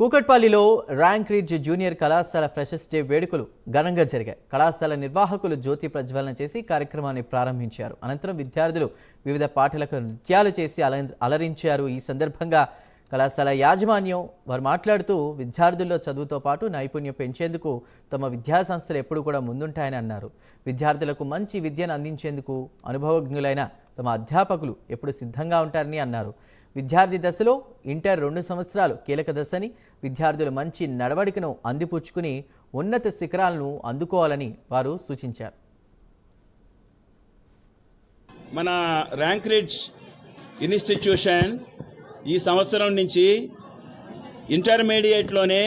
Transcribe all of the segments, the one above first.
కూకట్పల్లిలో rank ridge junior కళాశాల freshers day వేడుకలు ఘనంగా జరిగాయి. కళాశాల నిర్వాహకులు జ్యోతి ప్రజ్వలన చేసి కార్యక్రమాన్ని ప్రారంభించారు. అనంతరం విద్యార్థులు వివిధ పాటలకు నృత్యాలు చేసి అలరించారు. ఈ సందర్భంగా కళాశాల యాజమాన్యం వారు మాట్లాడుతూ విద్యార్థుల్లో చదువుతో పాటు నైపుణ్యం పెంచేందుకు తమ విద్యాసంస్థలు ఎప్పుడూ కూడా ముందుంటాయని అన్నారు. విద్యార్థులకు మంచి విద్యను అందించేందుకు అనుభవజ్ఞులైన తమ అధ్యాపకులు ఎప్పుడు సిద్ధంగా ఉంటారని అన్నారు. విద్యార్థి దశలో ఇంటర్ 2 సంవత్సరాలు కీలక దశని, విద్యార్థులు మంచి నడవడికను అందిపుచ్చుకుని ఉన్నత శిఖరాలను అందుకోవాలని వారు సూచించారు. మన ర్యాంక్ రిడ్జ్ ఇన్స్టిట్యూషన్ ఈ సంవత్సరం నుంచి ఇంటర్మీడియట్లోనే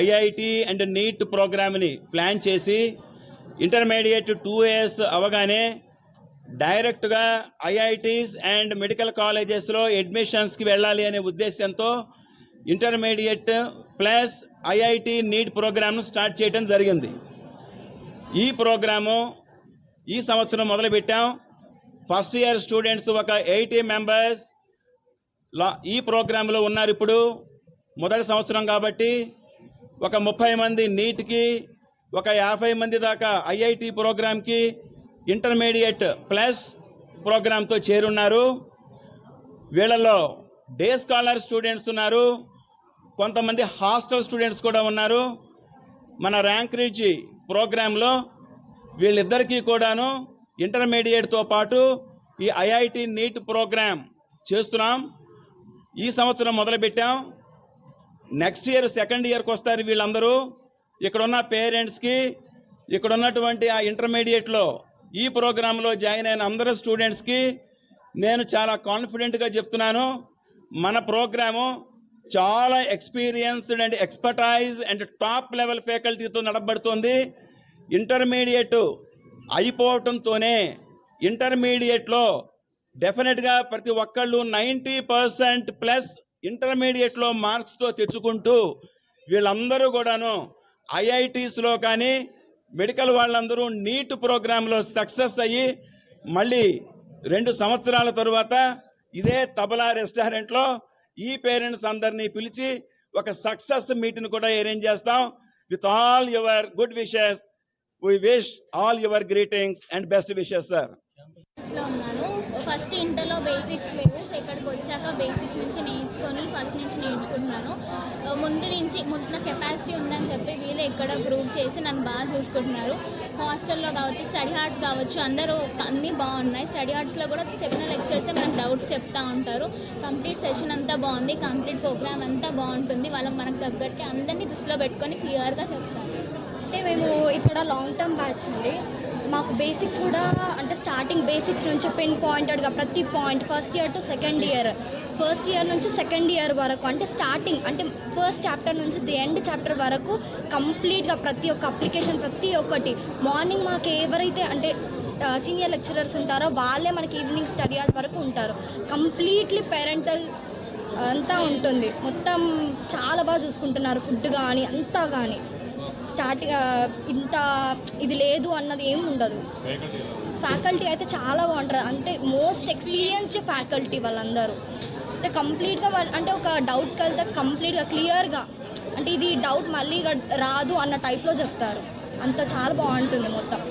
ఐఐటి అండ్ నీట్ ప్రోగ్రామ్ని ప్లాన్ చేసి ఇంటర్మీడియట్ 2 years అవగానే డైరెక్ట్గా ఐఐటీస్ అండ్ మెడికల్ కాలేజెస్లో అడ్మిషన్స్కి వెళ్ళాలి అనే ఉద్దేశంతో ఇంటర్మీడియట్ ప్లస్ ఐఐటి నీట్ ప్రోగ్రామ్ను స్టార్ట్ చేయడం జరిగింది. ఈ ప్రోగ్రాము ఈ సంవత్సరం మొదలుపెట్టాం. ఫస్ట్ ఇయర్ స్టూడెంట్స్ ఒక 80 members ఈ ప్రోగ్రాంలో ఉన్నారు. ఇప్పుడు మొదటి సంవత్సరం కాబట్టి ఒక 30 మంది నీట్కి, ఒక 50 మంది దాకా ఐఐటి ప్రోగ్రామ్కి, ఇంటర్మీడియట్ ప్లస్ ప్రోగ్రాంతో చేరున్నారు. వీళ్ళలో డే స్కాలర్ స్టూడెంట్స్ ఉన్నారు, కొంతమంది హాస్టల్ స్టూడెంట్స్ కూడా ఉన్నారు. మన ర్యాంక్ రిడ్జ్ ప్రోగ్రాంలో వీళ్ళిద్దరికీ కూడాను ఇంటర్మీడియట్తో పాటు ఈ ఐఐటి నీట్ ప్రోగ్రాం చేస్తున్నాం. ఈ సంవత్సరం మొదలుపెట్టాం. నెక్స్ట్ ఇయర్ సెకండ్ ఇయర్కి వస్తారు వీళ్ళందరూ. ఇక్కడున్న పేరెంట్స్కి, ఇక్కడ ఉన్నటువంటి ఆ ఇంటర్మీడియట్లో ఈ ప్రోగ్రాంలో జాయిన్ అయిన అందరూ స్టూడెంట్స్కి నేను చాలా కాన్ఫిడెంట్గా చెప్తున్నాను, మన ప్రోగ్రాము చాలా experienced and expertise and top level ఫ్యాకల్టీతో నడపబడుతుంది. ఇంటర్మీడియట్ అయిపోవటంతోనే ఇంటర్మీడియట్లో డెఫినెట్గా ప్రతి ఒక్కళ్ళు 90% ప్లస్ ఇంటర్మీడియట్లో మార్క్స్తో తెచ్చుకుంటూ వీళ్ళందరూ కూడాను ఐఐటీస్లో కానీ మెడికల్ వాళ్ళందరూ నీట్ ప్రోగ్రాంలో సక్సెస్ అయ్యి మళ్ళీ 2 సంవత్సరాల తరువాత ఇదే తబలా రెస్టారెంట్లో ఈ పేరెంట్స్ అందరినీ పిలిచి ఒక సక్సెస్ మీట్ని కూడా అరేంజ్ చేస్తాం. With all your good wishes, we wish all your greetings and best wishes sir. ఉన్నాను. ఫస్ట్ ఇంటర్లో బేసిక్స్ లేవు, సో ఇక్కడికి వచ్చాక బేసిక్స్ నుంచి నేర్చుకొని ఫస్ట్ నుంచి నేర్చుకుంటున్నాను. ముందు కెపాసిటీ ఉందని చెప్పి వీళ్ళు ఇక్కడ ప్రూవ్ చేసి నన్ను బాగా చూసుకుంటున్నారు. హాస్టల్లో కావచ్చు, స్టడీ హార్ట్స్ కావచ్చు, అందరూ అన్నీ బాగున్నాయి. స్టడీ హార్ట్స్లో కూడా చెప్పిన లెక్చర్సే మనకు డౌట్స్ చెప్తూ ఉంటారు. కంప్లీట్ సెషన్ అంతా బాగుంది, కంప్లీట్ ప్రోగ్రామ్ అంతా బాగుంటుంది. వాళ్ళకి మనకు తగ్గట్టు అందరినీ దృష్టిలో పెట్టుకొని క్లియర్గా చెప్తారు. అంటే మేము ఇక్కడ లాంగ్ టర్మ్ బ్యాచ్ నుండి మాకు బేసిక్స్ కూడా అంటే స్టార్టింగ్ బేసిక్స్ నుంచి పిన్ పాయింటెడ్గా ప్రతి point first year to second year, first year నుంచి సెకండ్ ఇయర్ వరకు అంటే స్టార్టింగ్ అంటే ఫస్ట్ చాప్టర్ నుంచి ది ఎండ్ చాప్టర్ వరకు కంప్లీట్గా ప్రతి ఒక్క అప్లికేషన్ ప్రతి ఒక్కటి. మార్నింగ్ మాకు ఎవరైతే అంటే సీనియర్ లెక్చరర్స్ ఉంటారో వాళ్ళే మనకి ఈవినింగ్ స్టడీ అవర్స్ వరకు ఉంటారు. కంప్లీట్లీ పేరెంటల్ అంతా ఉంటుంది. మొత్తం చాలా బాగా చూసుకుంటున్నారు. ఫుడ్ కానీ అంతా కానీ స్టార్టింగ్ ఇంత ఇది లేదు అన్నది ఏమి ఉండదు. ఫ్యాకల్టీ అయితే చాలా బాగుంటుంది. అంటే మోస్ట్ ఎక్స్పీరియన్స్డ్ ఫ్యాకల్టీ వాళ్ళందరూ. అంటే కంప్లీట్గా అంటే ఒక డౌట్ కలితే కంప్లీట్గా క్లియర్గా అంటే ఇది డౌట్ మళ్ళీ రాదు అన్న టైప్లో చెప్తారు. అంత చాలా బాగుంటుంది మొత్తం.